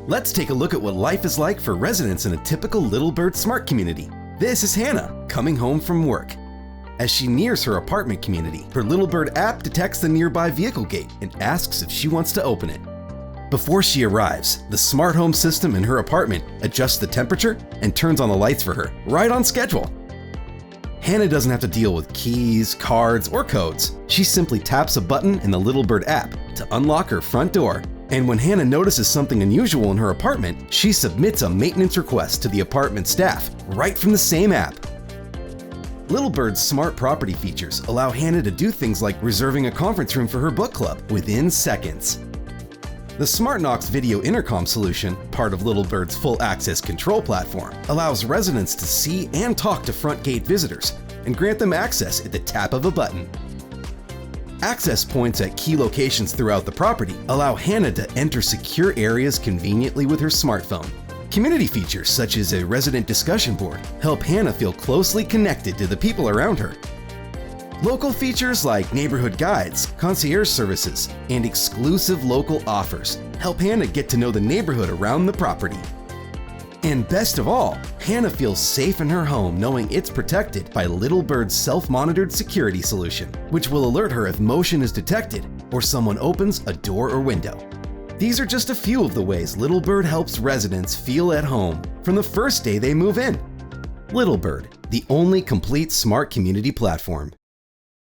Let's take a look at what life is like for residents in a typical Little Bird smart community. This is Hannah, coming home from work. As she nears her apartment community, her Little Bird app detects the nearby vehicle gate and asks if she wants to open it. Before she arrives, the smart home system in her apartment adjusts the temperature and turns on the lights for her, right on schedule. Hannah doesn't have to deal with keys, cards, or codes. She simply taps a button in the Little Bird app to unlock her front door. And when Hannah notices something unusual in her apartment, she submits a maintenance request to the apartment staff right from the same app. Little Bird's smart property features allow Hannah to do things like reserving a conference room for her book club within seconds. The Smart Knocks video intercom solution, part of Little Bird's full access control platform, allows residents to see and talk to front gate visitors and grant them access at the tap of a button. Access points at key locations throughout the property allow Hannah to enter secure areas conveniently with her smartphone. Community features such as a resident discussion board help Hannah feel closely connected to the people around her. Local features like neighborhood guides, concierge services, and exclusive local offers help Hannah get to know the neighborhood around the property. And best of all, Hannah feels safe in her home knowing it's protected by Little Bird's self-monitored security solution, which will alert her if motion is detected or someone opens a door or window. These are just a few of the ways Little Bird helps residents feel at home from the first day they move in. Little Bird, the only complete smart community platform.